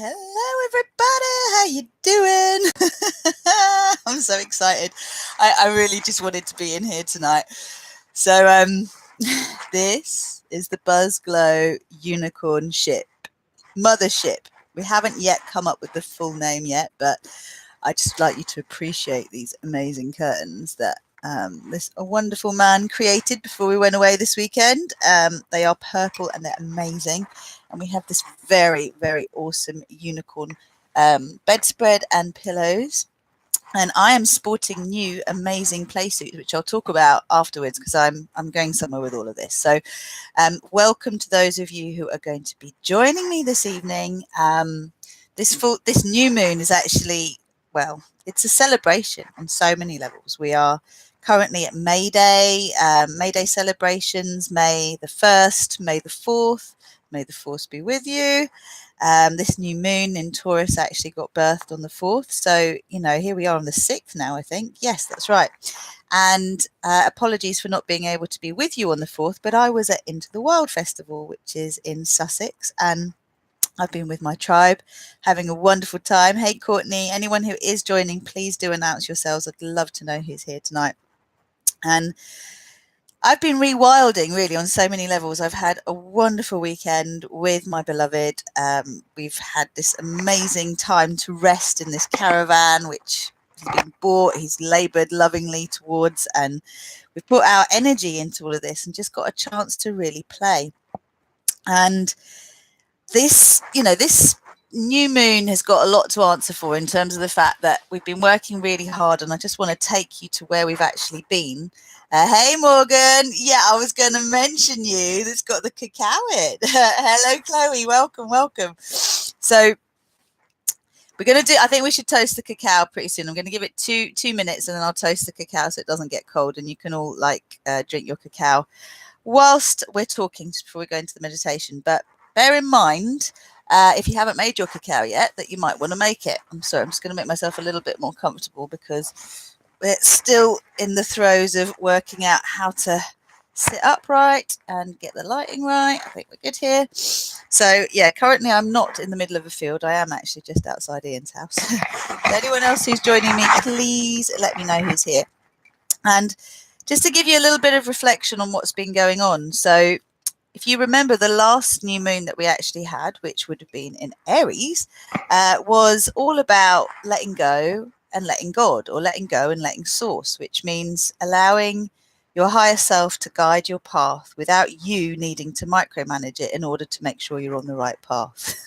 Hello, everybody. How you doing? I'm so excited. I really just wanted to be in here tonight. So, this is the RozyGlow unicorn ship, mothership. We haven't yet come up with the full name yet, but I'd just like you to appreciate these amazing curtains that this a wonderful man created before we went away this weekend. They are purple and they're amazing. And we have this very, very awesome unicorn bedspread and pillows. And I am sporting new amazing play suits, which I'll talk about afterwards because I'm going somewhere with all of this. So welcome to those of you who are going to be joining me this evening. This new moon is actually, well, it's a celebration on so many levels. We are currently at May Day, May Day celebrations, May the 1st, May the 4th. May the force be with you. This new moon in Taurus actually got birthed on the 4th. So, you know, here we are on the 6th now, I think. Yes, that's right. And apologies for not being able to be with you on the 4th, but I was at Into the Wild Festival, which is in Sussex. And I've been with my tribe, having a wonderful time. Hey, Courtney, anyone who is joining, please do announce yourselves. I'd love to know who's here tonight. And I've been rewilding really on so many levels. I've had a wonderful weekend with my beloved. We've had this amazing time to rest in this caravan, which has been bought. He's laboured lovingly towards, and we've put our energy into all of this and just got a chance to really play. And this, you know, this new moon has got a lot to answer for in terms of the fact that we've been working really hard, and I just want to take you to where we've actually been. Hey, Morgan. Yeah, I was going to mention you. That's got the cacao in. Hello, Chloe. Welcome, welcome. So we're going to do, I think we should toast the cacao pretty soon. I'm going to give it two minutes and then I'll toast the cacao so it doesn't get cold, and you can all drink your cacao whilst we're talking just before we go into the meditation. But bear in mind, if you haven't made your cacao yet, that you might want to make it. I'm sorry, I'm just going to make myself a little bit more comfortable because we're still in the throes of working out how to sit upright and get the lighting right. I think we're good here. So, yeah, currently I'm not in the middle of a field. I am actually just outside Ian's house. Anyone else who's joining me, please let me know who's here. And just to give you a little bit of reflection on what's been going on. So, if you remember, the last new moon that we actually had, which would have been in Aries, was all about letting go and letting God, or letting go and letting source, which means allowing your higher self to guide your path without you needing to micromanage it in order to make sure you're on the right path.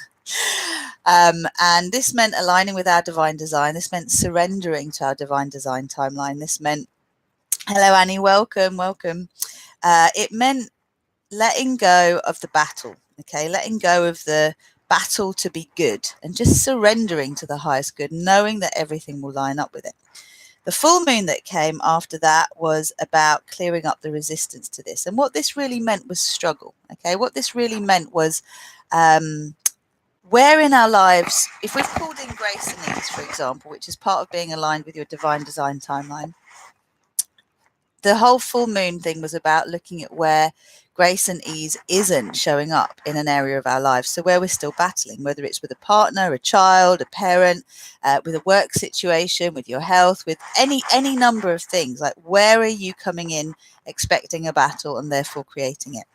And this meant aligning with our divine design. This meant surrendering to our divine design timeline. This meant, hello, Annie, welcome, welcome. It meant letting go of the battle, okay, letting go of the battle to be good and just surrendering to the highest good, knowing that everything will line up with it. The full moon that came after that was about clearing up the resistance to this. And what this really meant was struggle, okay? What this really meant was where in our lives, if we've pulled in grace and ease, for example, which is part of being aligned with your divine design timeline, the whole full moon thing was about looking at where grace and ease isn't showing up in an area of our lives. So where we're still battling, whether it's with a partner, a child, a parent, with a work situation, with your health, with any number of things, like where are you coming in expecting a battle and therefore creating it?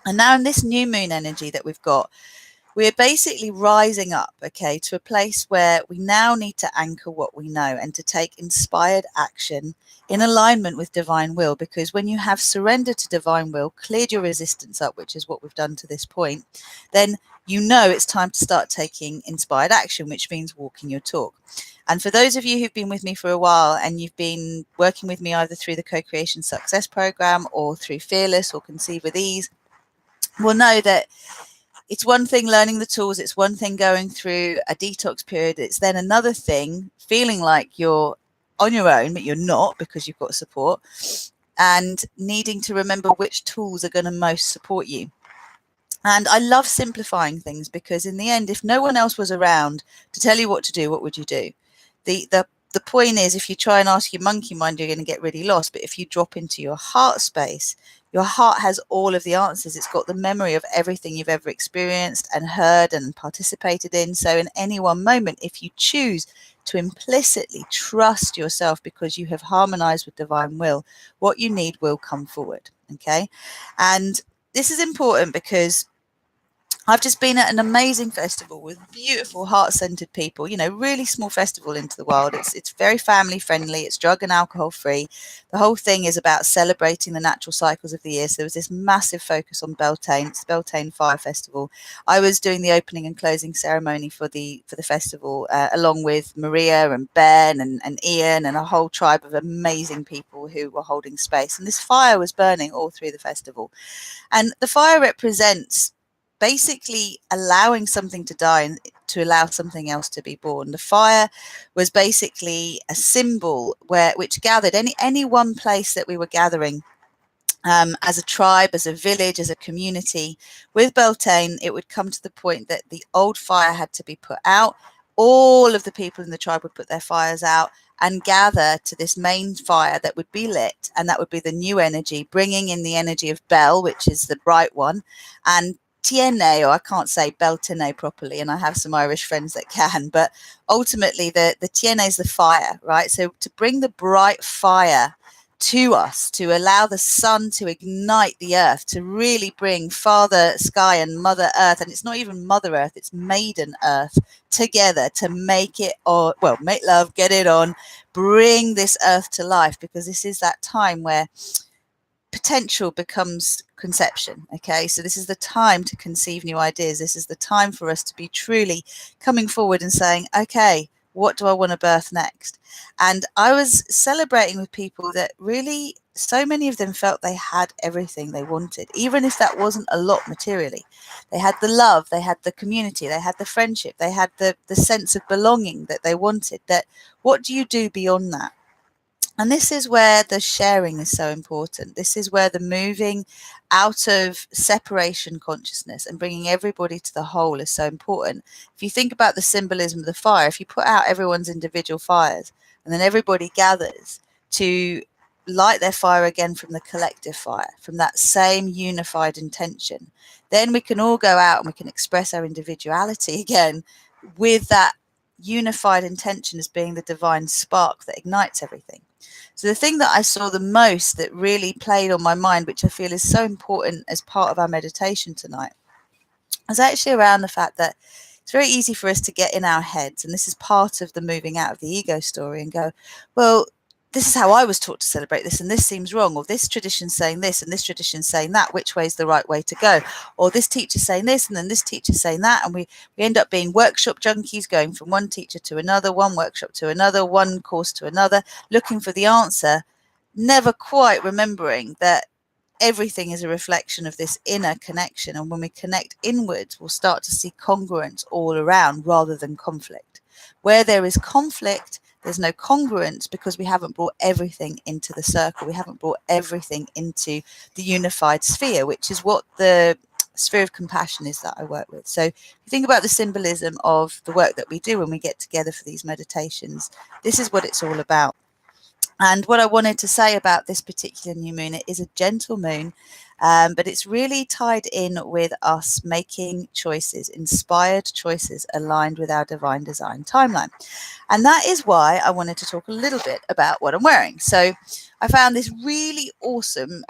And now in this new moon energy that we've got, we're basically rising up, okay, to a place where we now need to anchor what we know and to take inspired action in alignment with divine will. Because when you have surrendered to divine will, cleared your resistance up, which is what we've done to this point, then you know it's time to start taking inspired action, which means walking your talk. And for those of you who've been with me for a while and you've been working with me either through the Co-Creation Success Program or through Fearless or Conceive with Ease, will know that it's one thing learning the tools, it's one thing going through a detox period, it's then another thing feeling like you're on your own, but you're not because you've got support, and needing to remember which tools are going to most support you. And I love simplifying things because in the end, if no one else was around to tell you what to do, what would you do? The point is, if you try and ask your monkey mind, you're going to get really lost. But if you drop into your heart space, Your heart has all of the answers. It's got the memory of everything you've ever experienced and heard and participated in. So in any one moment, if you choose to implicitly trust yourself because you have harmonized with divine will, what you need will come forward. Okay. And this is important because I've just been at an amazing festival with beautiful heart-centered people, you know, really small festival into the wild. It's very family friendly. It's drug and alcohol free. The whole thing is about celebrating the natural cycles of the year. So there was this massive focus on Beltane. It's Beltane Fire Festival. I was doing the opening and closing ceremony for the festival, along with Maria and Ben and Ian and a whole tribe of amazing people who were holding space. And this fire was burning all through the festival. And the fire represents basically allowing something to die and to allow something else to be born. The fire was basically a symbol which gathered any one place that we were gathering, as a tribe, as a village, as a community. With Beltane, it would come to the point that the old fire had to be put out. All of the people in the tribe would put their fires out and gather to this main fire that would be lit, and that would be the new energy, bringing in the energy of Bel, which is the bright one, and Tiene, or I can't say Beltane properly, and I have some Irish friends that can, but ultimately the Tiene is the fire, right? So to bring the bright fire to us, to allow the sun to ignite the earth, to really bring Father Sky and Mother Earth, and it's not even Mother Earth, it's Maiden Earth, together to make it, or well, make love, get it on, bring this earth to life, because this is that time where potential becomes conception. Okay, so this is the time to conceive new ideas. This is the time for us to be truly coming forward and saying, okay, what do I want to birth next? And I was celebrating with people that really, so many of them felt they had everything they wanted, even if that wasn't a lot materially. They had the love, they had the community, they had the friendship, they had the sense of belonging that they wanted. That what do you do beyond that? And this is where the sharing is so important. This is where the moving out of separation consciousness and bringing everybody to the whole is so important. If you think about the symbolism of the fire, if you put out everyone's individual fires and then everybody gathers to light their fire again from the collective fire, from that same unified intention, then we can all go out and we can express our individuality again with that unified intention as being the divine spark that ignites everything. So the thing that I saw the most that really played on my mind, which I feel is so important as part of our meditation tonight, is actually around the fact that it's very easy for us to get in our heads, and this is part of the moving out of the ego story, and go, well, this is how I was taught to celebrate this, and this seems wrong, or this tradition's saying this, and this tradition's saying that, which way is the right way to go? Or this teacher's saying this, and then this teacher's saying that, and we end up being workshop junkies, going from one teacher to another, one workshop to another, one course to another, looking for the answer, never quite remembering that everything is a reflection of this inner connection. And when we connect inwards, we'll start to see congruence all around rather than conflict. Where there is conflict, there's no congruence, because we haven't brought everything into the circle. We haven't brought everything into the unified sphere, which is what the sphere of compassion is that I work with. So if you think about the symbolism of the work that we do when we get together for these meditations, this is what it's all about. And what I wanted to say about this particular new moon, it is a gentle moon, but it's really tied in with us making choices, inspired choices aligned with our divine design timeline. And that is why I wanted to talk a little bit about what I'm wearing. So I found this really awesome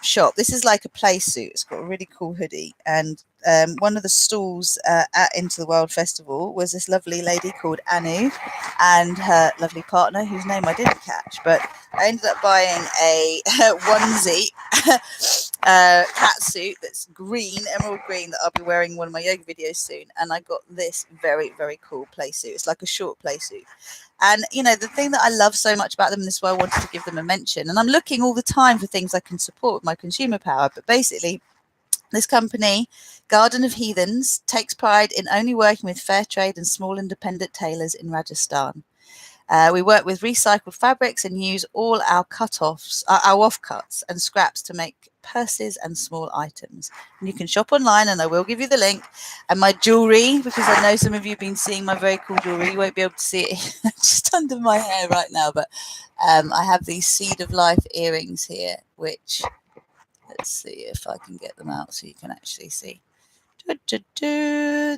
shop. This is like a play suit. It's got a really cool hoodie. And one of the stalls at Into the World Festival was this lovely lady called Anu and her lovely partner, whose name I didn't catch. But I ended up buying a onesie cat suit that's green, emerald green, that I'll be wearing in one of my yoga videos soon. And I got this very, very cool play suit. It's like a short play suit. And, you know, the thing that I love so much about them, and this is why I wanted to give them a mention, and I'm looking all the time for things I can support with my consumer power, but basically this company, Garden of Heathens, takes pride in only working with fair trade and small independent tailors in Rajasthan. We work with recycled fabrics and use all our cut-offs, our offcuts and scraps to make purses and small items. And you can shop online, and I will give you the link. And my jewelry, because I know some of you have been seeing my very cool jewelry, you won't be able to see it just under my hair right now, but I have these Seed of Life earrings here, which Let's see if I can get them out so you can actually see.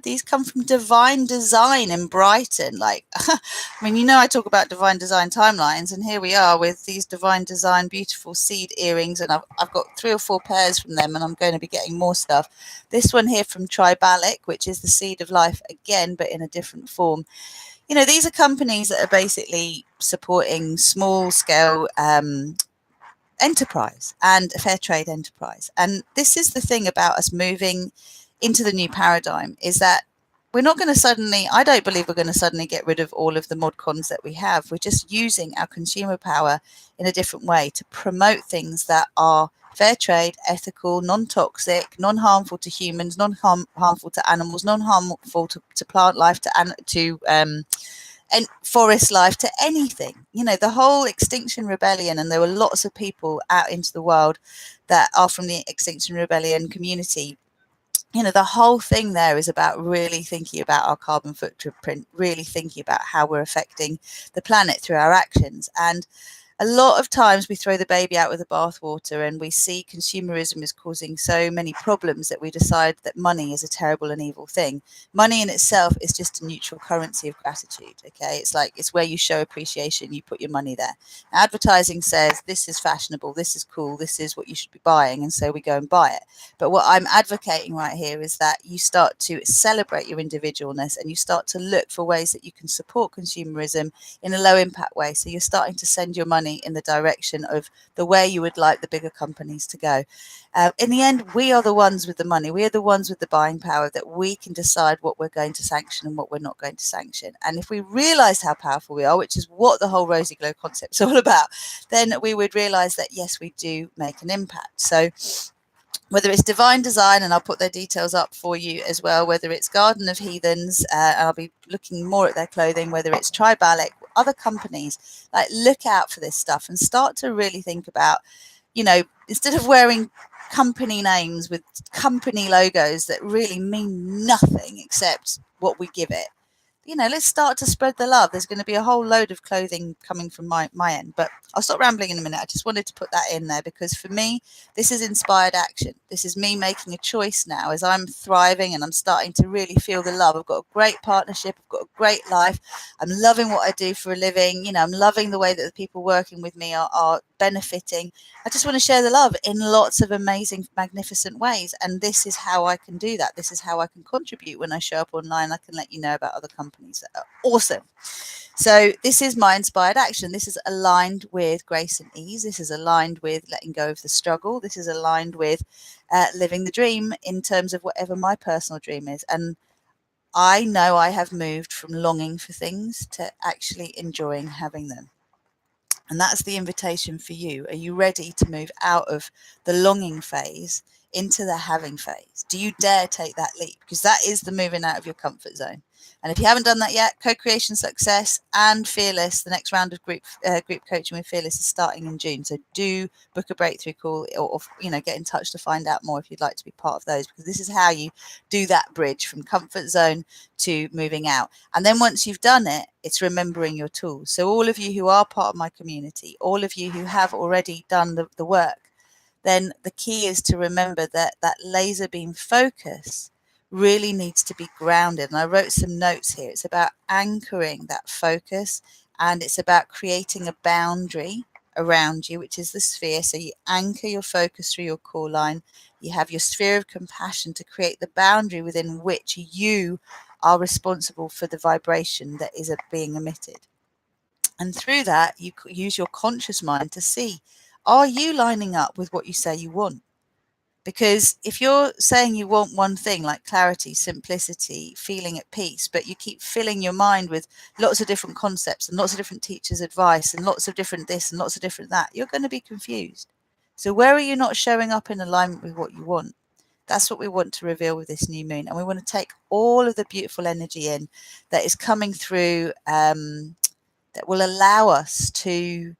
These come from Divine Design in Brighton. Like, I mean, you know, I talk about Divine Design timelines, and here we are with these Divine Design beautiful seed earrings, and I've got 3 or 4 pairs from them, and I'm going to be getting more stuff. This one here from Tribalik, which is the seed of life again, but in a different form. You know, these are companies that are basically supporting small scale enterprise and a fair trade enterprise. And this is the thing about us moving into the new paradigm, is that we're not going to suddenly, I don't believe we're going to suddenly get rid of all of the mod cons that we have. We're just using our consumer power in a different way to promote things that are fair trade, ethical, non-toxic, non-harmful to humans, non-harmful to animals, non-harmful to plant life, to and forest life, to anything. You know, the whole Extinction Rebellion, and there were lots of people out into the world that are from the Extinction Rebellion community. You know, the whole thing there is about really thinking about our carbon footprint, really thinking about how we're affecting the planet through our actions. And a lot of times we throw the baby out with the bathwater, and we see consumerism is causing so many problems that we decide that money is a terrible and evil thing. Money in itself is just a neutral currency of gratitude. Okay, it's like, it's where you show appreciation, you put your money there. Advertising says this is fashionable, this is cool, this is what you should be buying, and so we go and buy it. But what I'm advocating right here is that you start to celebrate your individualness, and you start to look for ways that you can support consumerism in a low impact way. So you're starting to send your money in the direction of the way you would like the bigger companies to go. In the end, we are the ones with the money. We are the ones with the buying power, that we can decide what we're going to sanction and what we're not going to sanction. And if we realize how powerful we are, which is what the whole RozyGlow concept is all about, then we would realize that, yes, we do make an impact. So whether it's Divine Design, and I'll put their details up for you as well, whether it's Garden of Heathens, and I'll be looking more at their clothing, whether it's Tribalik, other companies, like, look out for this stuff and start to really think about, you know, instead of wearing company names with company logos that really mean nothing except what we give it, you know, let's start to spread the love. There's going to be a whole load of clothing coming from my end, but I'll stop rambling in a minute. I just wanted to put that in there, because for me, this is inspired action. This is me making a choice now as I'm thriving and I'm starting to really feel the love. I've got a great partnership. I've got a great life. I'm loving what I do for a living. You know, I'm loving the way that the people working with me are benefiting. I just want to share the love in lots of amazing, magnificent ways. And this is how I can do that. This is how I can contribute when I show up online. I can let you know about other companies that are awesome. So this is my inspired action. This is aligned with grace and ease. This is aligned with letting go of the struggle. This is aligned with living the dream in terms of whatever my personal dream is. And I know I have moved from longing for things to actually enjoying having them. And that's the invitation for you. Are you ready to move out of the longing phase into the having phase? Do you dare take that leap? Because that is the moving out of your comfort zone. And if you haven't done that yet, Co-Creation Success and Fearless, the next round of group coaching with Fearless is starting in June. So do book a breakthrough call, or you know, get in touch to find out more if you'd like to be part of those, because this is how you do that bridge from comfort zone to moving out. And then once you've done it, it's remembering your tools. So all of you who are part of my community, all of you who have already done the work, then the key is to remember that that laser beam focus really needs to be grounded. And I wrote some notes here. It's about anchoring that focus, and it's about creating a boundary around you, which is the sphere. So you anchor your focus through your core line. You have your sphere of compassion to create the boundary within which you are responsible for the vibration that is being emitted. And through that, you use your conscious mind to see, are you lining up with what you say you want? Because if you're saying you want one thing, like clarity, simplicity, feeling at peace, but you keep filling your mind with lots of different concepts and lots of different teachers' advice and lots of different this and lots of different that, you're going to be confused. So where are you not showing up in alignment with what you want? That's what we want to reveal with this new moon. And we want to take all of the beautiful energy in that is coming through, that will allow us to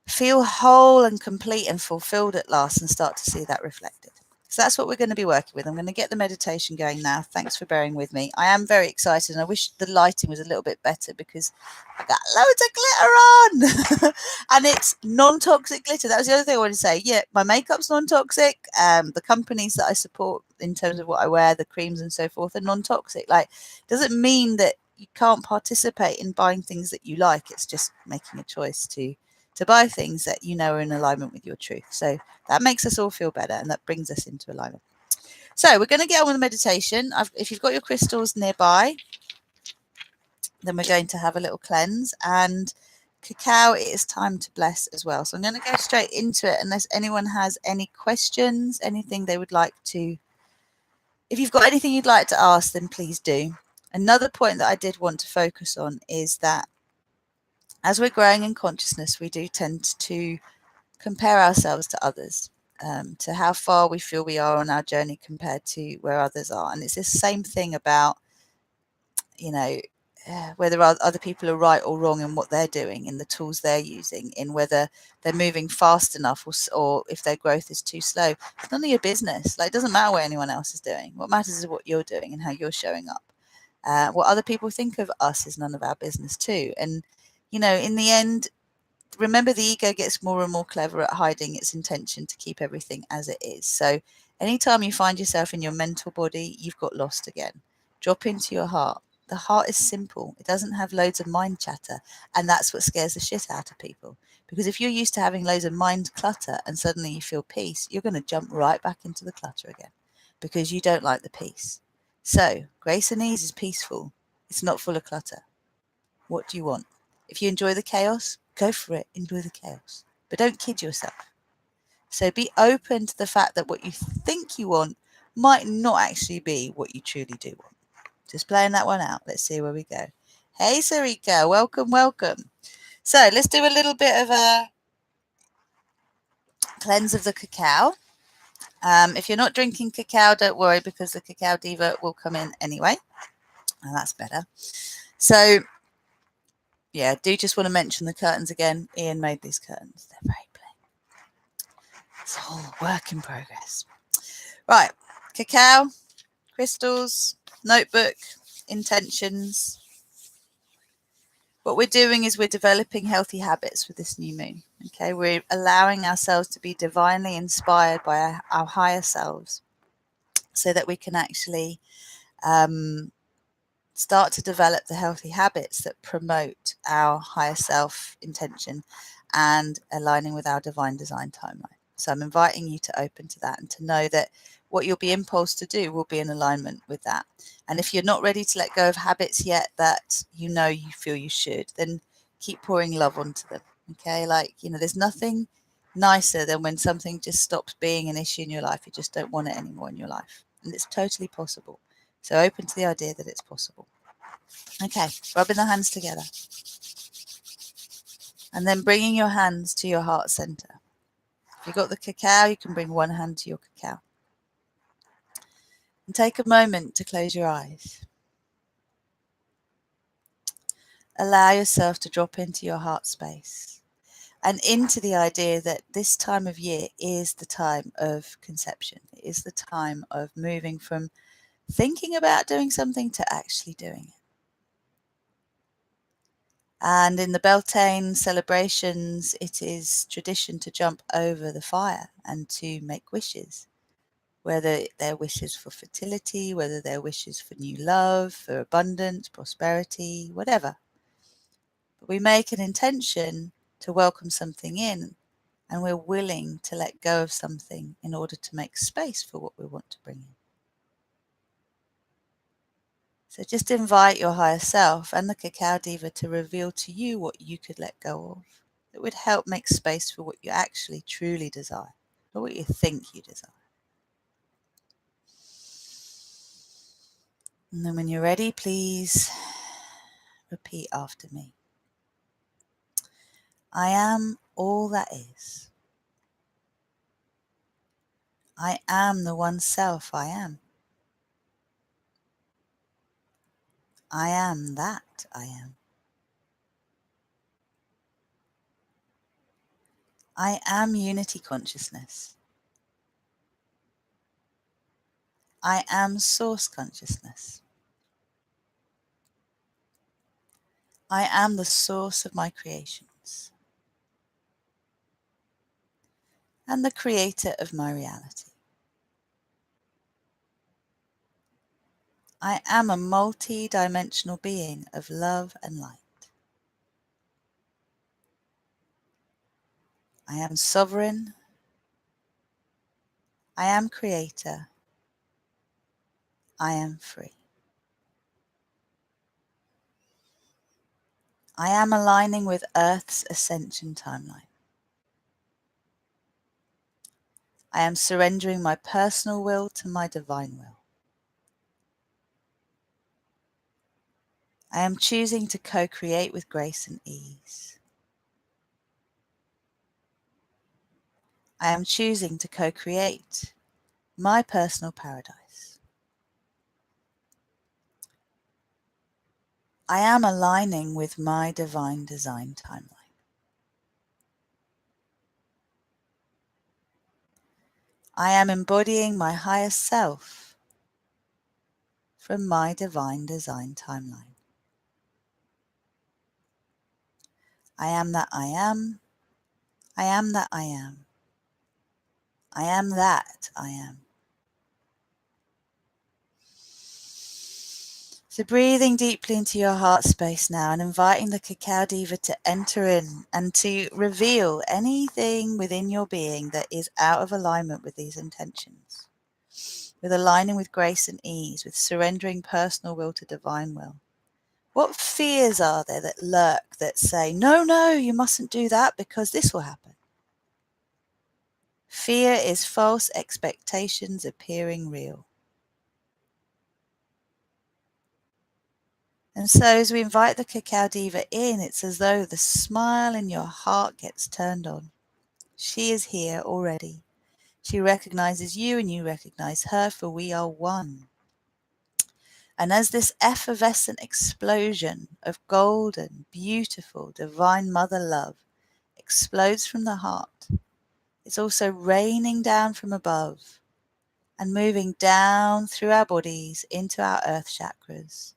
feel whole and complete and fulfilled at last, and start to see that reflected. So that's what we're going to be working with. I'm going to get the meditation going now. Thanks for bearing with me. I am very excited, and I wish the lighting was a little bit better because I got loads of glitter on. And it's non-toxic glitter. That was the other thing I wanted to say. Yeah, my makeup's non-toxic. The companies that I support in terms of what I wear, the creams and so forth, are non-toxic. Like, doesn't mean that you can't participate in buying things that you like. It's just making a choice to buy things that you know are in alignment with your truth. So that makes us all feel better, and that brings us into alignment. So we're going to get on with the meditation. If you've got your crystals nearby, then we're going to have a little cleanse. And cacao, it is time to bless as well. So I'm going to go straight into it unless anyone has any questions, anything they would like to. If you've got anything you'd like to ask, then please do. Another point that I did want to focus on is that as we're growing in consciousness, we do tend to compare ourselves to others, to how far we feel we are on our journey compared to where others are. And it's the same thing about, you know, whether other people are right or wrong in what they're doing, in the tools they're using, in whether they're moving fast enough or if their growth is too slow. It's none of your business. Like, it doesn't matter what anyone else is doing. What matters is what you're doing and how you're showing up. What other people think of us is none of our business too. And, you know, in the end, remember, the ego gets more and more clever at hiding its intention to keep everything as it is. So anytime you find yourself in your mental body, you've got lost again. Drop into your heart. The heart is simple. It doesn't have loads of mind chatter. And that's what scares the shit out of people. Because if you're used to having loads of mind clutter and suddenly you feel peace, you're going to jump right back into the clutter again because you don't like the peace. So grace and ease is peaceful. It's not full of clutter. What do you want? If you enjoy the chaos, go for it. Enjoy the chaos. But don't kid yourself. So be open to the fact that what you think you want might not actually be what you truly do want. Just playing that one out. Let's see where we go. Hey, Sarika. Welcome, welcome. So let's do a little bit of a cleanse of the cacao. If you're not drinking cacao, don't worry, because the cacao diva will come in anyway. And that's better. So yeah, do just want to mention the curtains again. Ian made these curtains. They're very plain. It's all work in progress. Right, cacao, crystals, notebook, intentions. What we're doing is we're developing healthy habits with this new moon. Okay, we're allowing ourselves to be divinely inspired by our higher selves so that we can actually start to develop the healthy habits that promote our higher self intention and aligning with our divine design timeline. So I'm inviting you to open to that and to know that what you'll be impulsed to do will be in alignment with that. And if you're not ready to let go of habits yet that you know you feel you should, then keep pouring love onto them. Okay, like, you know, there's nothing nicer than when something just stops being an issue in your life. You just don't want it anymore in your life. And it's totally possible. So open to the idea that it's possible. Okay, rubbing the hands together. And then bringing your hands to your heart center. If you've got the cacao, you can bring one hand to your cacao. And take a moment to close your eyes. Allow yourself to drop into your heart space and into the idea that this time of year is the time of conception. It is the time of moving from thinking about doing something to actually doing it. And in the Beltane celebrations, it is tradition to jump over the fire and to make wishes, whether they're wishes for fertility, whether they're wishes for new love, for abundance, prosperity, whatever. But we make an intention to welcome something in, and we're willing to let go of something in order to make space for what we want to bring in. So just invite your higher self and the cacao diva to reveal to you what you could let go of that would help make space for what you actually truly desire, not what you think you desire. And then when you're ready, please repeat after me. I am all that is. I am the one self I am. I am that I am. I am unity consciousness. I am source consciousness. I am the source of my creations and the creator of my reality. I am a multi-dimensional being of love and light. I am sovereign. I am creator. I am free. I am aligning with Earth's ascension timeline. I am surrendering my personal will to my divine will. I am choosing to co-create with grace and ease. I am choosing to co-create my personal paradise. I am aligning with my divine design timeline. I am embodying my highest self from my divine design timeline. I am that I am. I am that I am. I am that I am. So breathing deeply into your heart space now and inviting the Cacao Diva to enter in and to reveal anything within your being that is out of alignment with these intentions, with aligning with grace and ease, with surrendering personal will to divine will. What fears are there that lurk, that say, no, you mustn't do that because this will happen? Fear is false expectations appearing real. And so as we invite the Cacao Diva in, it's as though the smile in your heart gets turned on. She is here already. She recognizes you and you recognize her, for we are one. And as this effervescent explosion of golden, beautiful, divine mother love explodes from the heart, it's also raining down from above and moving down through our bodies into our earth chakras,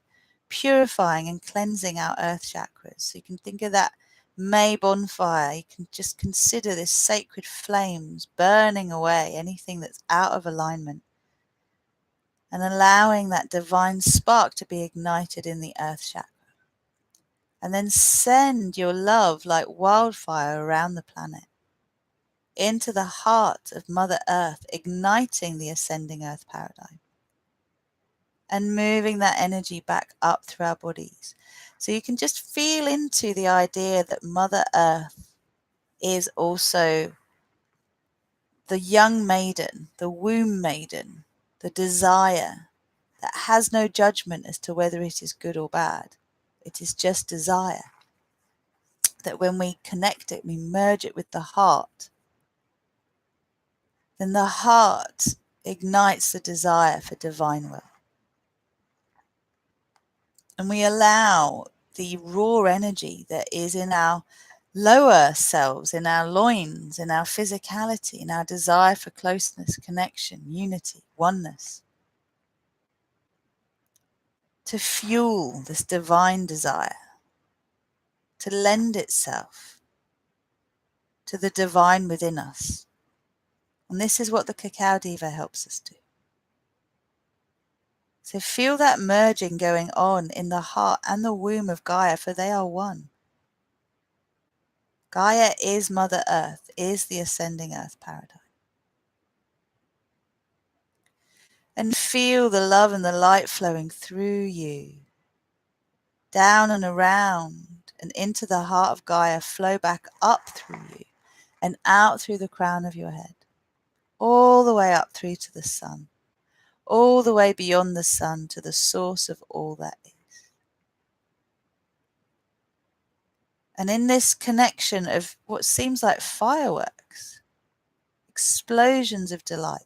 purifying and cleansing our earth chakras. So you can think of that May bonfire. You can just consider this sacred flames burning away anything that's out of alignment and allowing that divine spark to be ignited in the earth chakra. And then send your love like wildfire around the planet into the heart of Mother Earth, igniting the ascending earth paradigm and moving that energy back up through our bodies. So you can just feel into the idea that Mother Earth is also the young maiden, the womb maiden, the desire that has no judgment as to whether it is good or bad. It is just desire. That when we connect it, we merge it with the heart, then the heart ignites the desire for divine will. And we allow the raw energy that is in our lower selves, in our loins, in our physicality, in our desire for closeness, connection, unity, oneness, to fuel this divine desire, to lend itself to the divine within us. And this is what the Cacao Diva helps us do. So feel that merging going on in the heart and the womb of Gaia, for they are one. Gaia is Mother Earth, is the ascending earth paradigm. And feel the love and the light flowing through you, down and around and into the heart of Gaia, flow back up through you and out through the crown of your head, all the way up through to the sun, all the way beyond the sun to the source of all that is. And in this connection of what seems like fireworks, explosions of delight,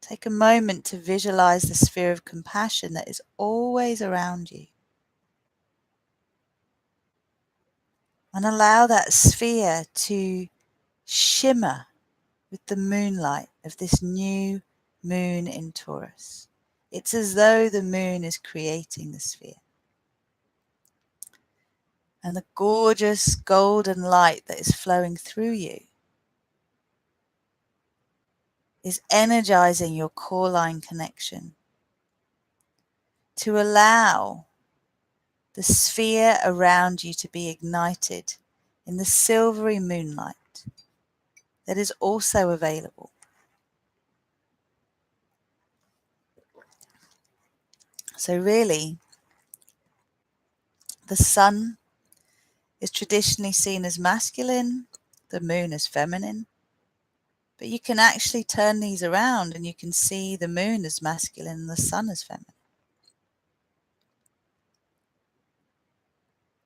take a moment to visualize the sphere of compassion that is always around you. And allow that sphere to shimmer with the moonlight of this new moon in Taurus. It's as though the moon is creating the sphere. And the gorgeous golden light that is flowing through you is energizing your core line connection to allow the sphere around you to be ignited in the silvery moonlight that is also available. So really, the sun is traditionally seen as masculine, the moon as feminine, but you can actually turn these around and you can see the moon as masculine and the sun as feminine.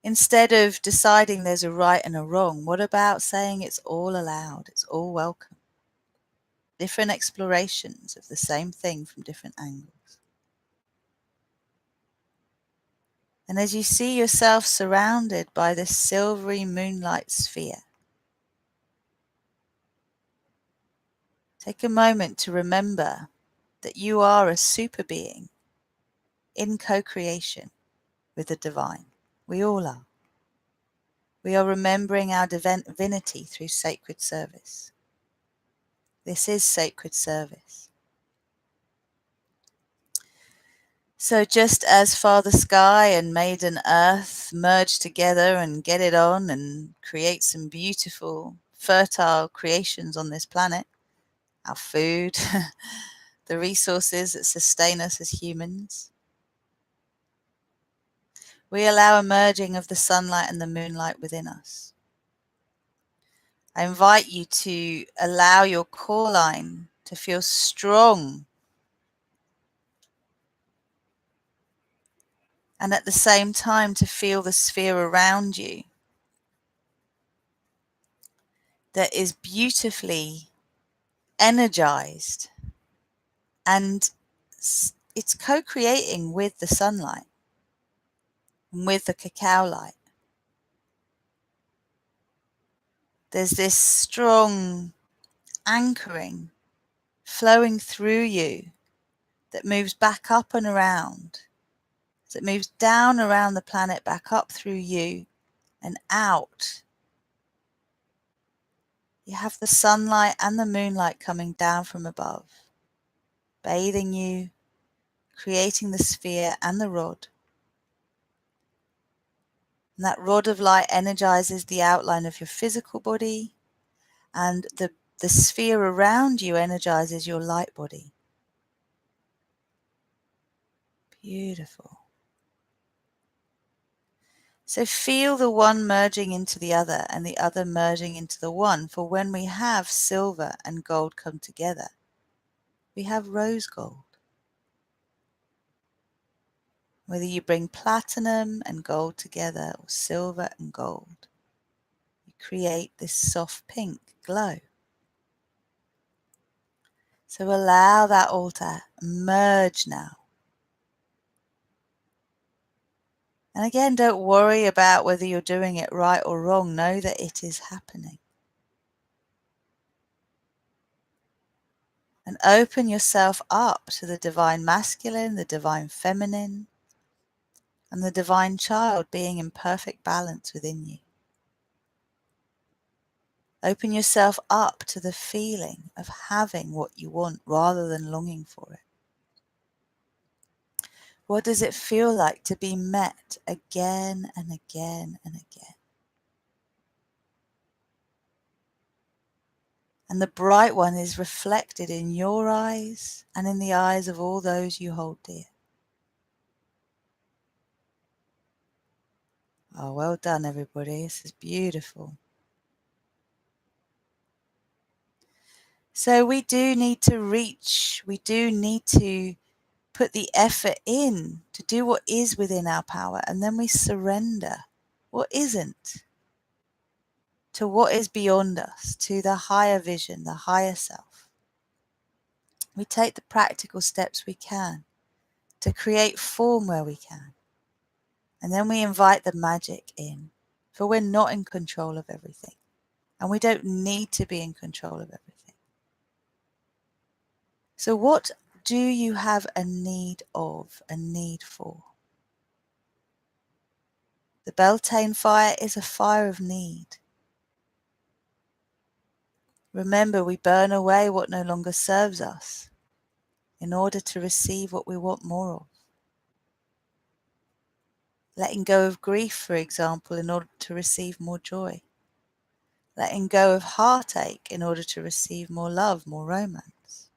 Instead of deciding there's a right and a wrong, what about saying it's all allowed, it's all welcome? Different explorations of the same thing from different angles. And as you see yourself surrounded by this silvery moonlight sphere, take a moment to remember that you are a super being in co-creation with the divine. We all are. We are remembering our divinity through sacred service. This is sacred service. So just as Father Sky and Maiden Earth merge together and get it on and create some beautiful, fertile creations on this planet, our food, the resources that sustain us as humans, we allow a merging of the sunlight and the moonlight within us. I invite you to allow your core line to feel strong and at the same time to feel the sphere around you that is beautifully energized and it's co-creating with the sunlight and with the cacao light. There's this strong anchoring flowing through you that moves back up and around. So it moves down around the planet, back up through you and out. You have the sunlight and the moonlight coming down from above, bathing you, creating the sphere and the rod. And that rod of light energizes the outline of your physical body, and the sphere around you energizes your light body. Beautiful. So feel the one merging into the other and the other merging into the one. For when we have silver and gold come together, we have rose gold. Whether you bring platinum and gold together or silver and gold, you create this soft pink glow. So allow that all to merge now. And again, don't worry about whether you're doing it right or wrong. Know that it is happening. And open yourself up to the divine masculine, the divine feminine, and the divine child being in perfect balance within you. Open yourself up to the feeling of having what you want rather than longing for it. What does it feel like to be met again and again and again? And the bright one is reflected in your eyes and in the eyes of all those you hold dear. Oh, well done, everybody. This is beautiful. So we do need to reach, we do need to put the effort in to do what is within our power, and then we surrender what isn't to what is beyond us, to the higher vision, the higher self. We take the practical steps we can to create form where we can, and then we invite the magic in, for we're not in control of everything, and we don't need to be in control of everything. So what do you have a need of, a need for? The Beltane fire is a fire of need. Remember, we burn away what no longer serves us in order to receive what we want more of. Letting go of grief, for example, in order to receive more joy. Letting go of heartache in order to receive more love, more romance.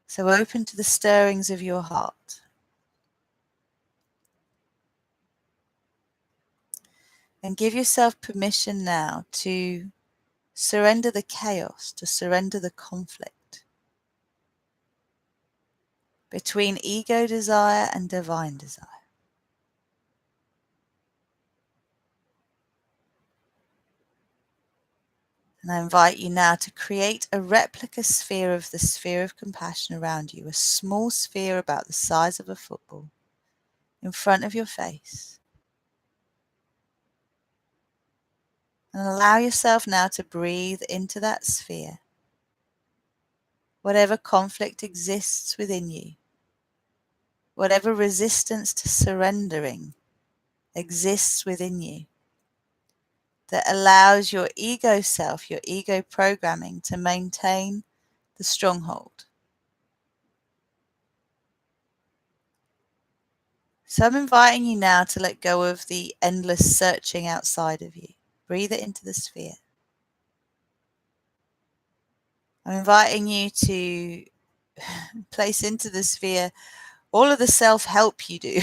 So open to the stirrings of your heart. And give yourself permission now to surrender the chaos, to surrender the conflict between ego desire and divine desire. And I invite you now to create a replica sphere of the sphere of compassion around you, a small sphere about the size of a football, in front of your face. And allow yourself now to breathe into that sphere. Whatever conflict exists within you, whatever resistance to surrendering exists within you, that allows your ego self, your ego programming to maintain the stronghold. So I'm inviting you now to let go of the endless searching outside of you. Breathe it into the sphere. I'm inviting you to place into the sphere all of the self-help you do,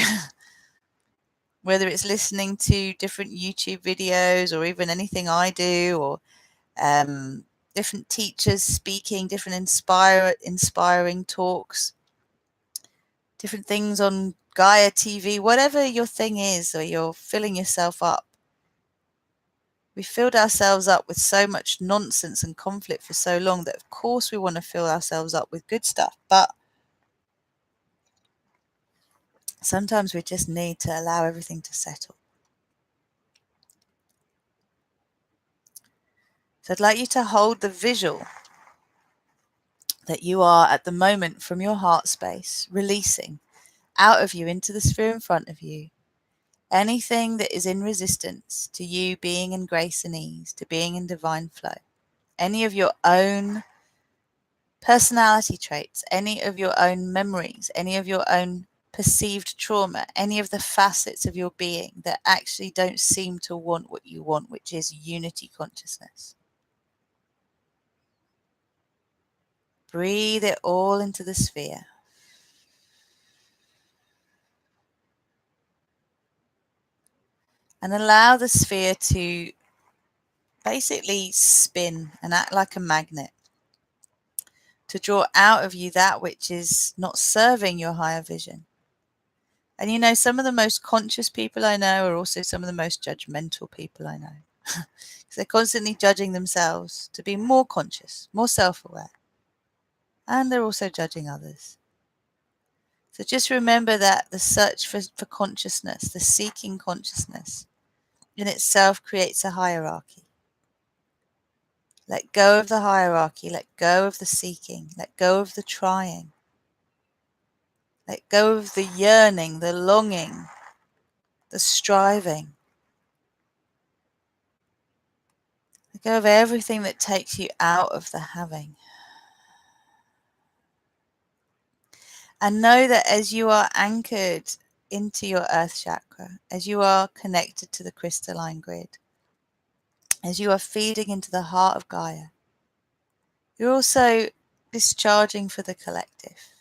whether it's listening to different YouTube videos or even anything I do, or different teachers speaking, different inspiring talks, different things on Gaia TV, whatever your thing is, or you're filling yourself up. We filled ourselves up with so much nonsense and conflict for so long that of course we want to fill ourselves up with good stuff, but sometimes we just need to allow everything to settle. So I'd like you to hold the visual that you are at the moment from your heart space, releasing out of you into the sphere in front of you anything that is in resistance to you being in grace and ease, to being in divine flow. Any of your own personality traits, any of your own memories, any of your own perceived trauma, any of the facets of your being that actually don't seem to want what you want, which is unity consciousness. Breathe it all into the sphere. And allow the sphere to basically spin and act like a magnet, to draw out of you that which is not serving your higher vision. And you know, some of the most conscious people I know are also some of the most judgmental people I know. Because they're constantly judging themselves to be more conscious, more self-aware. And they're also judging others. So just remember that the search for consciousness, the seeking consciousness, in itself creates a hierarchy. Let go of the hierarchy, let go of the seeking, let go of the trying. Let go of the yearning, the longing, the striving. Let go of everything that takes you out of the having. And know that as you are anchored into your earth chakra, as you are connected to the crystalline grid, as you are feeding into the heart of Gaia, you're also discharging for the collective.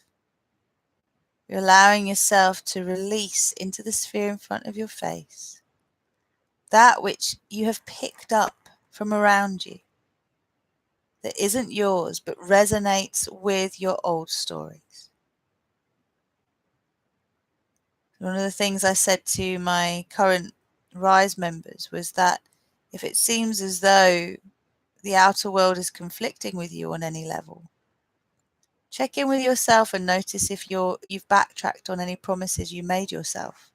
You're allowing yourself to release into the sphere in front of your face that which you have picked up from around you that isn't yours but resonates with your old stories. One of the things I said to my current Rise members was that if it seems as though the outer world is conflicting with you on any level, check in with yourself and notice if you've backtracked on any promises you made yourself,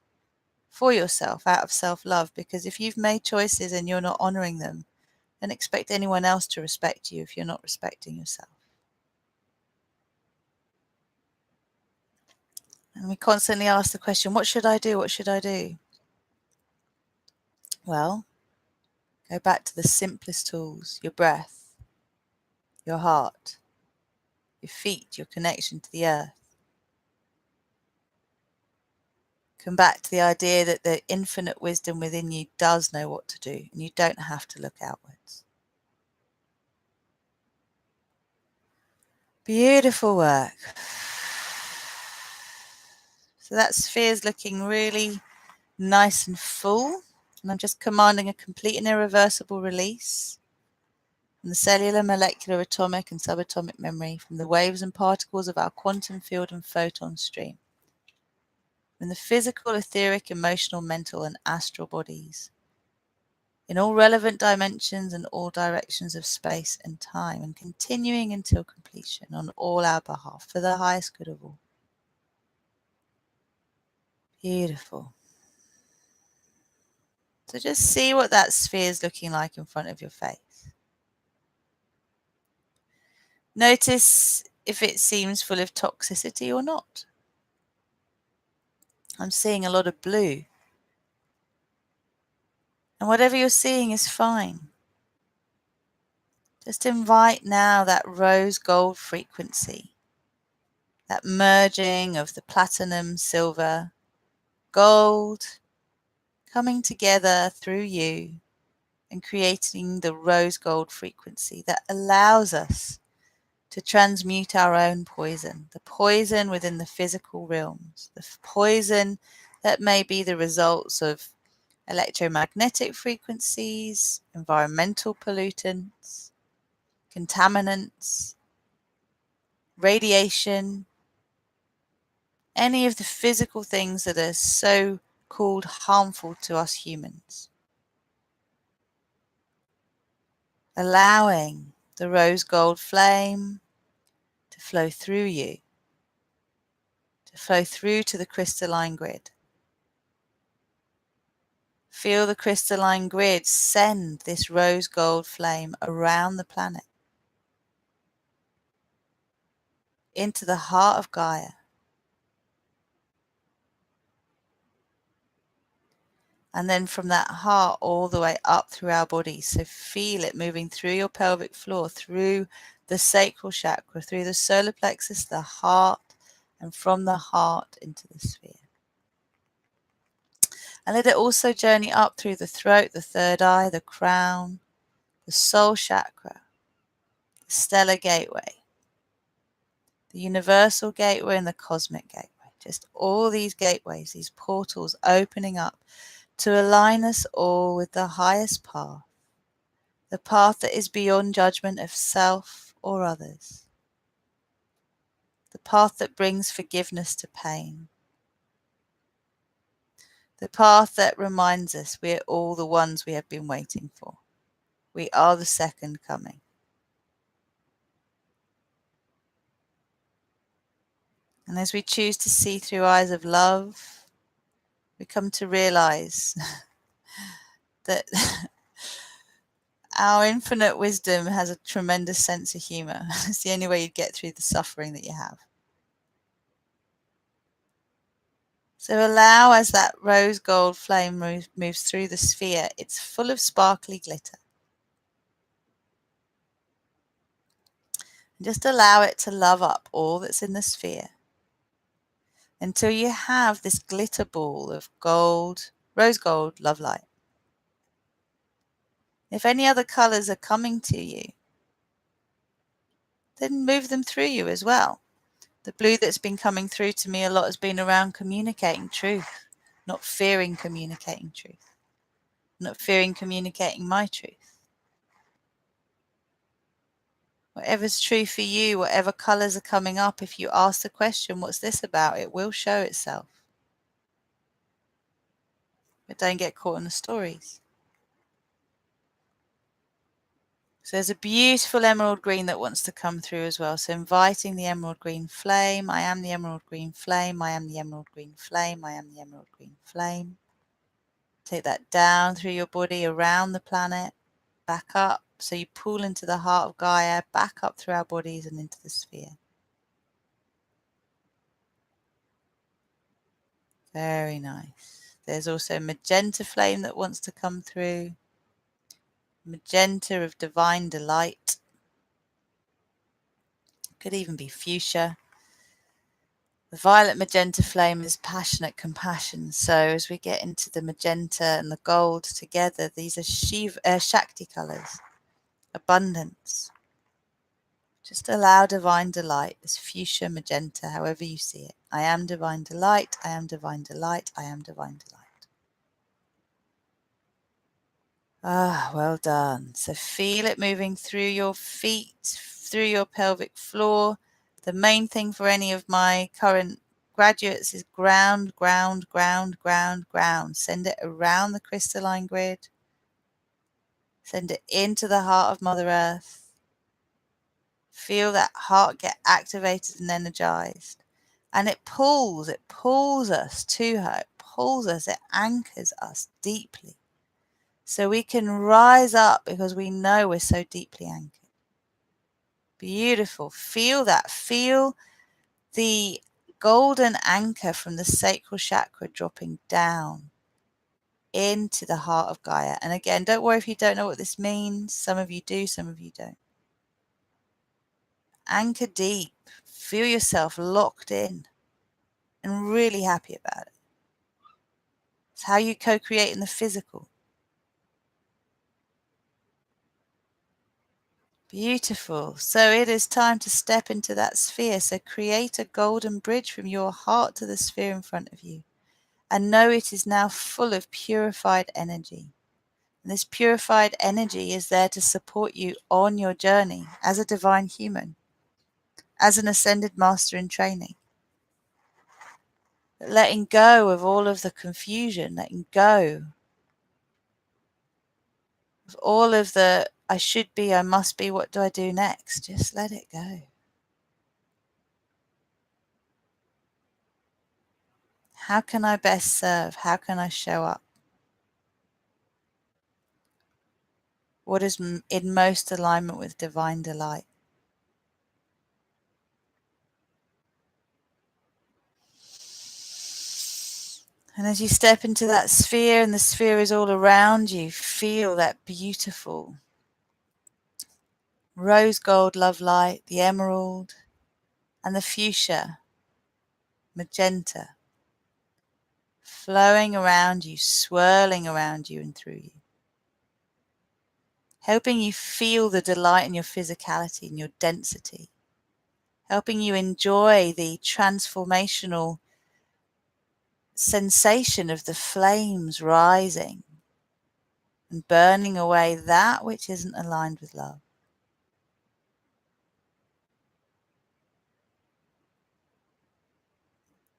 for yourself, out of self-love. Because if you've made choices and you're not honoring them, Don't expect anyone else to respect you if you're not respecting yourself. And we constantly ask the question, what should I do? What should I do? Well, go back to the simplest tools, your breath, your heart, your feet, your connection to the earth. Come back to the idea that the infinite wisdom within you does know what to do, and you don't have to look outwards. Beautiful work. So that sphere is looking really nice and full, and I'm just commanding a complete and irreversible release from the cellular, molecular, atomic and subatomic memory, from the waves and particles of our quantum field and photon stream, from the physical, etheric, emotional, mental and astral bodies, in all relevant dimensions and all directions of space and time, and continuing until completion on all our behalf for the highest good of all. Beautiful. So just see what that sphere is looking like in front of your face. Notice if it seems full of toxicity or not. I'm seeing a lot of blue. And whatever you're seeing is fine. Just invite now that rose gold frequency, that merging of the platinum, silver, gold, coming together through you and creating the rose gold frequency that allows us to transmute our own poison, the poison within the physical realms, the poison that may be the results of electromagnetic frequencies, environmental pollutants, contaminants, radiation, any of the physical things that are so called harmful to us humans. Allowing the rose gold flame to flow through you, to flow through to the crystalline grid. Feel the crystalline grid send this rose gold flame around the planet into the heart of Gaia. And then from that heart all the way up through our bodies. So feel it moving through your pelvic floor, through the sacral chakra, through the solar plexus, the heart, and from the heart into the sphere. And let it also journey up through the throat, the third eye, the crown, the soul chakra, the stellar gateway, the universal gateway and the cosmic gateway. Just all these gateways, these portals opening up to align us all with the highest path, the path that is beyond judgment of self or others, the path that brings forgiveness to pain, the path that reminds us we are all the ones we have been waiting for. We are the second coming. And as we choose to see through eyes of love, we come to realize that our infinite wisdom has a tremendous sense of humor. It's the only way you get through the suffering that you have. So allow as that rose gold flame moves through the sphere, it's full of sparkly glitter. And just allow it to love up all that's in the sphere until you have this glitter ball of gold, rose gold love light. If any other colors are coming to you, then move them through you as well. The blue that's been coming through to me a lot has been around communicating truth, not fearing communicating truth, not fearing communicating my truth. Whatever's true for you, whatever colors are coming up, if you ask the question, what's this about? It will show itself. But don't get caught in the stories. So there's a beautiful emerald green that wants to come through as well. So inviting the emerald green flame. I am the emerald green flame. I am the emerald green flame. I am the emerald green flame. Take that down through your body, around the planet, back up, So you pull into the heart of Gaia, back up through our bodies and into the sphere. Very nice. There's also magenta flame that wants to come through. Magenta of divine delight. Could even be fuchsia. The violet magenta flame is passionate compassion. So as we get into the magenta and the gold together, these are Shakti colors. Abundance. Just allow divine delight, this fuchsia, magenta, however you see it. I am divine delight, I am divine delight, I am divine delight. Ah, well done. So feel it moving through your feet, through your pelvic floor. The main thing for any of my current graduates is ground, ground, ground, ground, ground. Send it around the crystalline grid. Send it into the heart of Mother Earth. Feel that heart get activated and energized. And it pulls us to her. It pulls us, it anchors us deeply. So we can rise up because we know we're so deeply anchored. Beautiful. Feel that. Feel the golden anchor from the sacral chakra dropping down into the heart of Gaia. And again, don't worry if you don't know what this means. Some of you do, some of you don't. Anchor deep. Feel yourself locked in and really happy about it. It's how you co-create in the physical. Beautiful. So it is time to step into that sphere. So create a golden bridge from your heart to the sphere in front of you. And know it is now full of purified energy. And this purified energy is there to support you on your journey as a divine human, as an ascended master in training. Letting go of all of the confusion, letting go of all of the I should be, I must be, what do I do next? Just let it go. How can I best serve? How can I show up? What is in most alignment with divine delight? And as you step into that sphere and the sphere is all around you, feel that beautiful rose gold love light, the emerald, and the fuchsia, magenta, flowing around you, swirling around you and through you. Helping you feel the delight in your physicality and your density. Helping you enjoy the transformational sensation of the flames rising and burning away that which isn't aligned with love.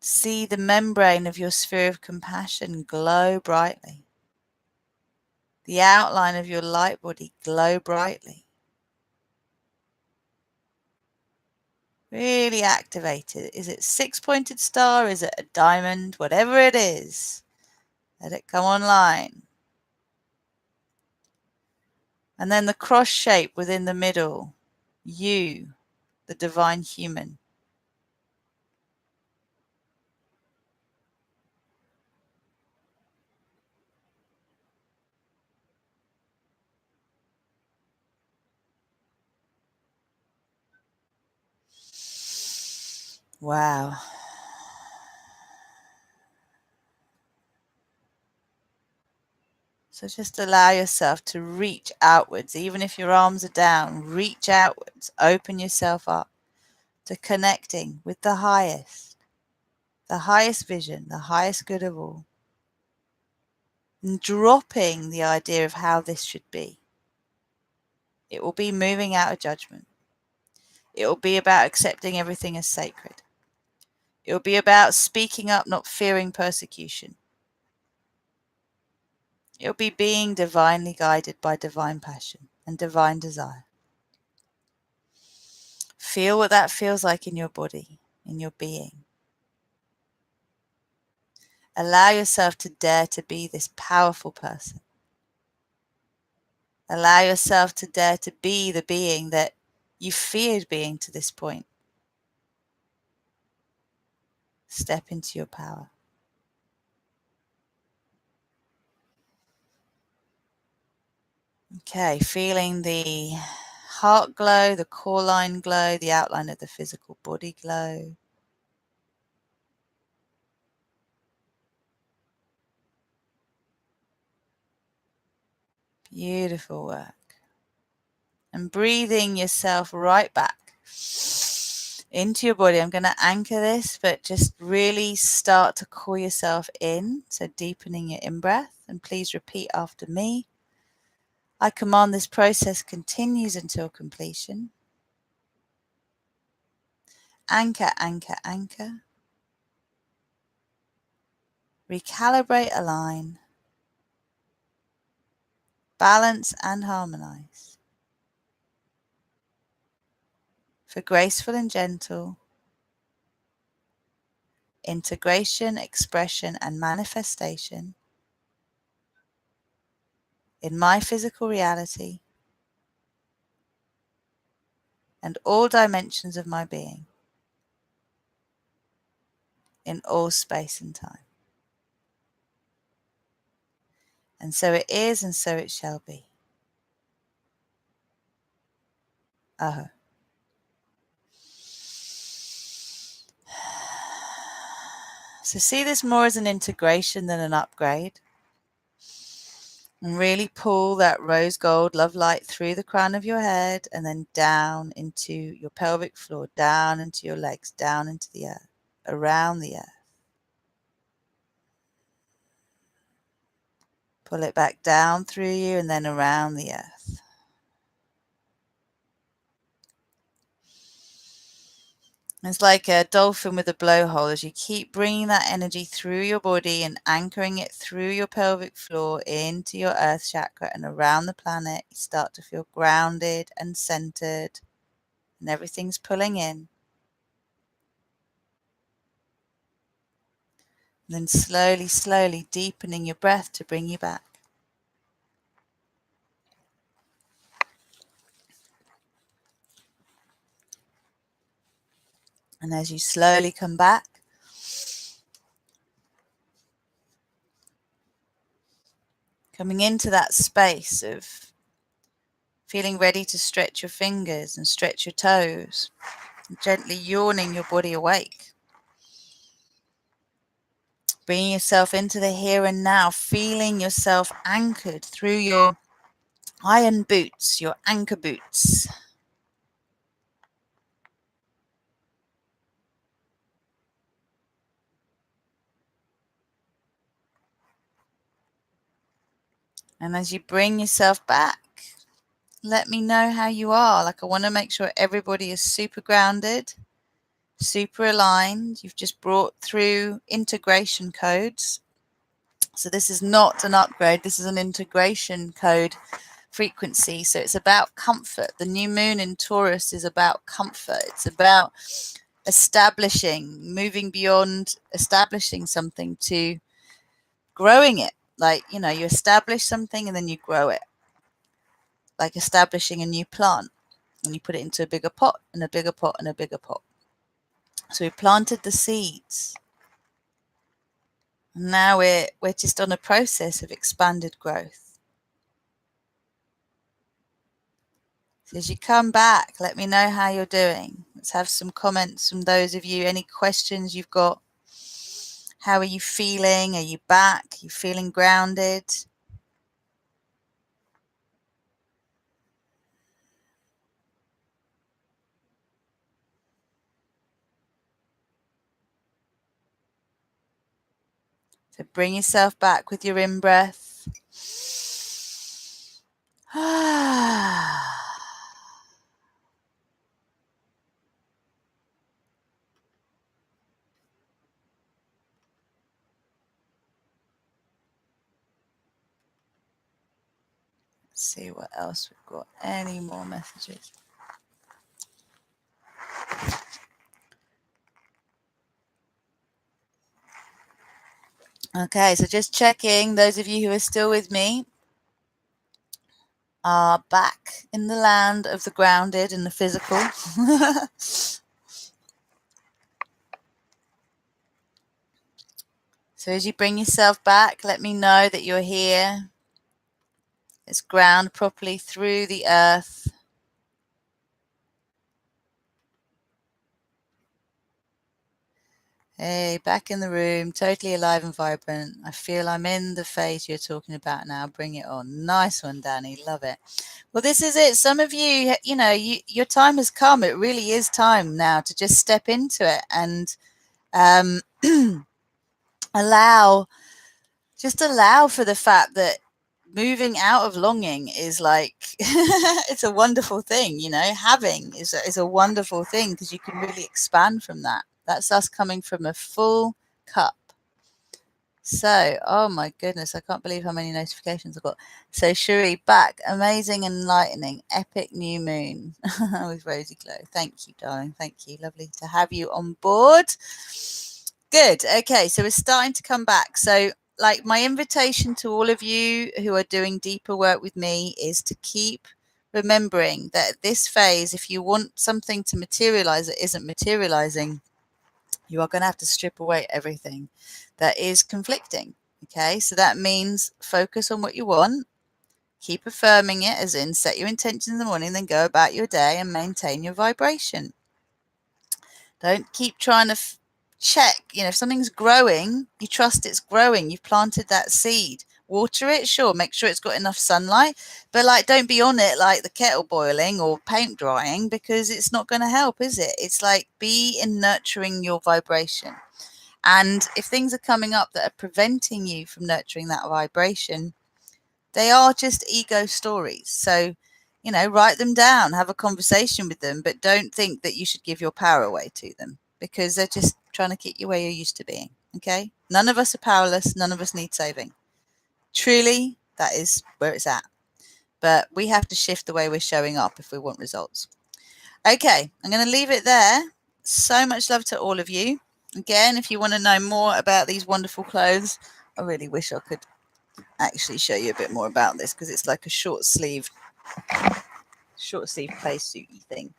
See the membrane of your sphere of compassion glow brightly. The outline of your light body glow brightly. Really activate it. Is it six-pointed star? Is it a diamond? Whatever it is, let it come online. And then the cross shape within the middle, you, the divine human. Wow. So just allow yourself to reach outwards, even if your arms are down, reach outwards, open yourself up to connecting with the highest vision, the highest good of all, and dropping the idea of how this should be. It will be moving out of judgment. It will be about accepting everything as sacred. It will be about speaking up, not fearing persecution. It will be being divinely guided by divine passion and divine desire. Feel what that feels like in your body, in your being. Allow yourself to dare to be this powerful person. Allow yourself to dare to be the being that you feared being to this point. Step into your power. Okay, feeling the heart glow, the core line glow, the outline of the physical body glow. Beautiful work. And breathing yourself right back into your body. I'm going to anchor this, but just really start to call yourself in. So deepening your in-breath. And please repeat after me. I command this process continues until completion. Anchor, anchor, anchor. Recalibrate, align. Balance and harmonize. For graceful and gentle integration, expression, and manifestation in my physical reality and all dimensions of my being, in all space and time. And so it is, and so it shall be. Aho. So see this more as an integration than an upgrade. And really pull that rose gold love light through the crown of your head and then down into your pelvic floor, down into your legs, down into the earth, around the earth. Pull it back down through you and then around the earth. It's like a dolphin with a blowhole. As you keep bringing that energy through your body and anchoring it through your pelvic floor into your earth chakra and around the planet, you start to feel grounded and centered and everything's pulling in. And then slowly, slowly deepening your breath to bring you back. And as you slowly come back, coming into that space of feeling ready to stretch your fingers and stretch your toes, and gently yawning your body awake. Bringing yourself into the here and now, feeling yourself anchored through your iron boots, your anchor boots. And as you bring yourself back, let me know how you are. Like, I want to make sure everybody is super grounded, super aligned. You've just brought through integration codes. So this is not an upgrade. This is an integration code frequency. So it's about comfort. The new moon in Taurus is about comfort. It's about establishing, moving beyond establishing something to growing it. Like, you know, you establish something and then you grow it. Like establishing a new plant, and you put it into a bigger pot and a bigger pot and a bigger pot. So we planted the seeds. Now we're just on a process of expanded growth. So as you come back, let me know how you're doing. Let's have some comments from those of you. Any questions you've got? How are you feeling? Are you back? Are you feeling grounded? So bring yourself back with your in-breath. Let's see what else we've got. Any more messages? Okay, so just checking, those of you who are still with me, are back in the land of the grounded and the physical. So as you bring yourself back, let me know that you're here. Let's ground properly through the earth. Hey, back in the room, totally alive and vibrant. I feel I'm in the phase you're talking about now. Bring it on. Nice one, Danny. Love it. Well, this is it. Some of you, your time has come. It really is time now to just step into it and allow for the fact that moving out of longing is like it's a wonderful thing. Having is a wonderful thing because you can really expand from that. That's us coming from a full cup. So, oh my goodness, I can't believe how many notifications I've got. So, Shuri, back, amazing, enlightening, epic new moon with RozyGlow. Thank you, darling. Thank you. Lovely to have you on board. Good. Okay, so we're starting to come back. So, like, my invitation to all of you who are doing deeper work with me is to keep remembering that at this phase, if you want something to materialize that isn't materializing, you are going to have to strip away everything that is conflicting. Okay, so that means focus on what you want, keep affirming it, as in set your intention in the morning, then go about your day and maintain your vibration. Don't keep trying to check. If something's growing, you trust it's growing. You've planted that seed. Water it, sure. Make sure it's got enough sunlight, but don't be on it like the kettle boiling or paint drying, because it's not going to help, is it? It's like be in nurturing your vibration. And if things are coming up that are preventing you from nurturing that vibration, they are just ego stories. So, write them down, have a conversation with them, but don't think that you should give your power away to them, because they're just trying to keep you where you're used to being. Okay? None of us are powerless. None of us need saving. Truly, that is where it's at. But we have to shift the way we're showing up if we want results. Okay, I'm going to leave it there. So much love to all of you. Again, if you want to know more about these wonderful clothes, I really wish I could actually show you a bit more about this, because it's like a short sleeve play suity thing.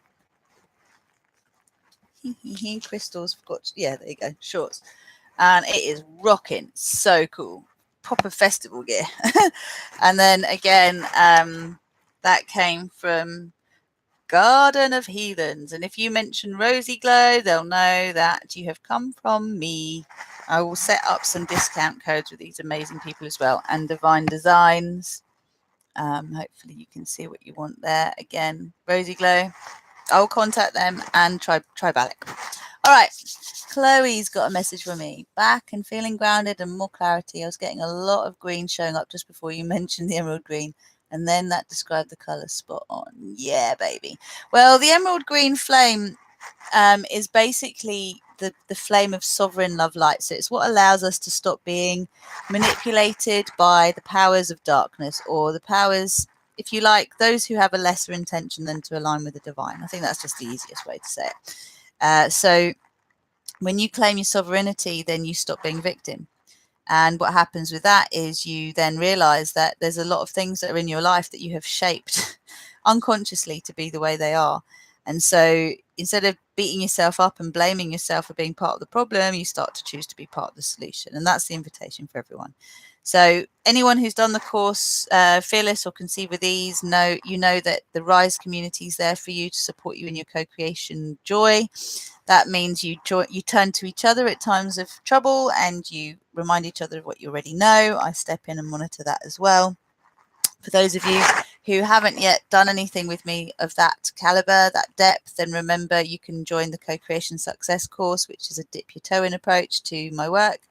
Crystals, there you go, shorts. And it is rocking. So cool. Proper festival gear. And then again, that came from Garden of Heathens. And if you mention RozyGlow, they'll know that you have come from me. I will set up some discount codes with these amazing people as well. And Divine Designs. Hopefully you can see what you want there. Again, RozyGlow. I'll contact them, and Tribalik. All right. Chloe's got a message for me. Back and feeling grounded and more clarity. I was getting a lot of green showing up just before you mentioned the emerald green. And then that described the color spot on. Yeah, baby. Well, the emerald green flame is basically the flame of sovereign love light. So it's what allows us to stop being manipulated by the powers of darkness, or the powers, if you like, those who have a lesser intention than to align with the divine. I think that's just the easiest way to say it. So when you claim your sovereignty, then you stop being victim. And what happens with that is you then realize that there's a lot of things that are in your life that you have shaped unconsciously to be the way they are. And so instead of beating yourself up and blaming yourself for being part of the problem, you start to choose to be part of the solution. And that's the invitation for everyone. So anyone who's done the course, Fearless or Conceive with Ease, know that the Rise community is there for you to support you in your co-creation joy. That means you turn to each other at times of trouble, and you remind each other of what you already know. I step in and monitor that as well. For those of you who haven't yet done anything with me of that caliber, that depth, then remember you can join the Co-Creation Success course, which is a dip your toe in approach to my work.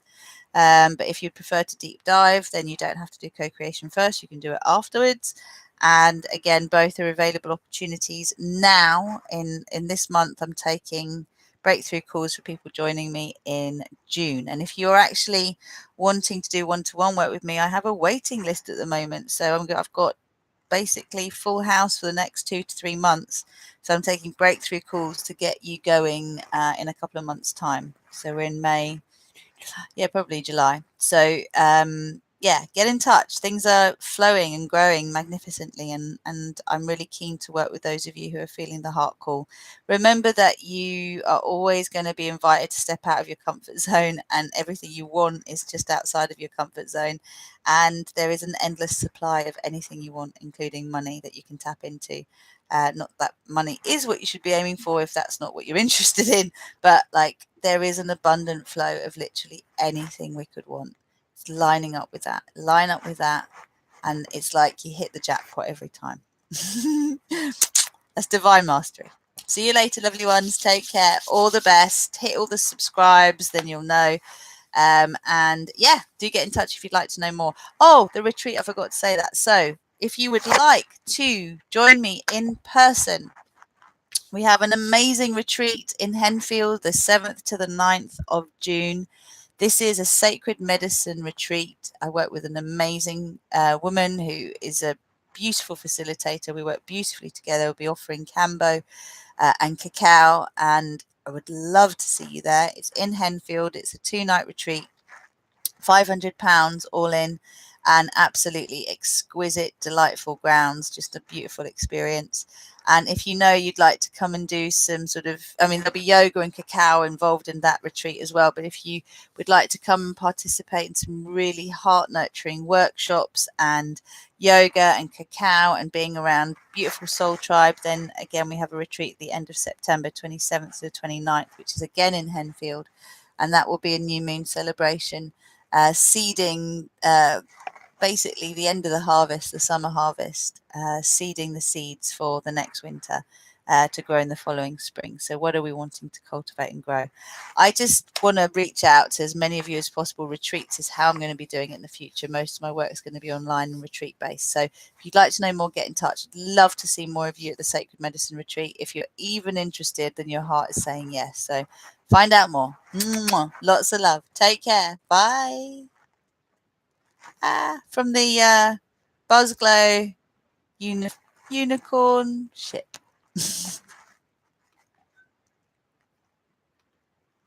But if you'd prefer to deep dive, then you don't have to do co-creation first. You can do it afterwards. And again, both are available opportunities now. In this month, I'm taking breakthrough calls for people joining me in June. And if you're actually wanting to do one-to-one work with me, I have a waiting list at the moment. So I've got basically full house for the next 2 to 3 months. So I'm taking breakthrough calls to get you going in a couple of months' time. So we're in May. Yeah, probably July. So yeah, get in touch. Things are flowing and growing magnificently, and I'm really keen to work with those of you who are feeling the heart call. Remember that you are always going to be invited to step out of your comfort zone, and everything you want is just outside of your comfort zone. And there is an endless supply of anything you want, including money, that you can tap into. Not that money is what you should be aiming for if that's not what you're interested in, but like there is an abundant flow of literally anything we could want. It's lining up with that, line up with that, and it's like you hit the jackpot every time. That's divine mastery. See you later, lovely ones. Take care. All the best. Hit all the subscribes, then you'll know. And yeah, do get in touch if you'd like to know more. Oh, the retreat, I forgot to say that. So if you would like to join me in person, we have an amazing retreat in Henfield, the 7th to the 9th of June. This is a sacred medicine retreat. I work with an amazing woman who is a beautiful facilitator. We work beautifully together. We'll be offering Cambo and cacao, and I would love to see you there. It's in Henfield. It's a 2-night retreat, £500 all in, and absolutely exquisite, delightful grounds, just a beautiful experience. And if you know you'd like to come and do some sort of, I mean, there'll be yoga and cacao involved in that retreat as well, but if you would like to come and participate in some really heart nurturing workshops and yoga and cacao and being around beautiful soul tribe, then again we have a retreat at the end of September, 27th to the 29th, which is again in Henfield, and that will be a new moon celebration, seeding basically the end of the harvest, the summer harvest, seeding the seeds for the next winter to grow in the following spring. So what are we wanting to cultivate and grow? I just want to reach out to as many of you as possible. Retreats is how I'm going to be doing it in the future. Most of my work is going to be online and retreat based. So if you'd like to know more, get in touch. I'd love to see more of you at the Sacred Medicine Retreat. If you're even interested, then your heart is saying yes. So find out more. Mwah. Lots of love. Take care. Bye. From the RozyGlow unicorn ship.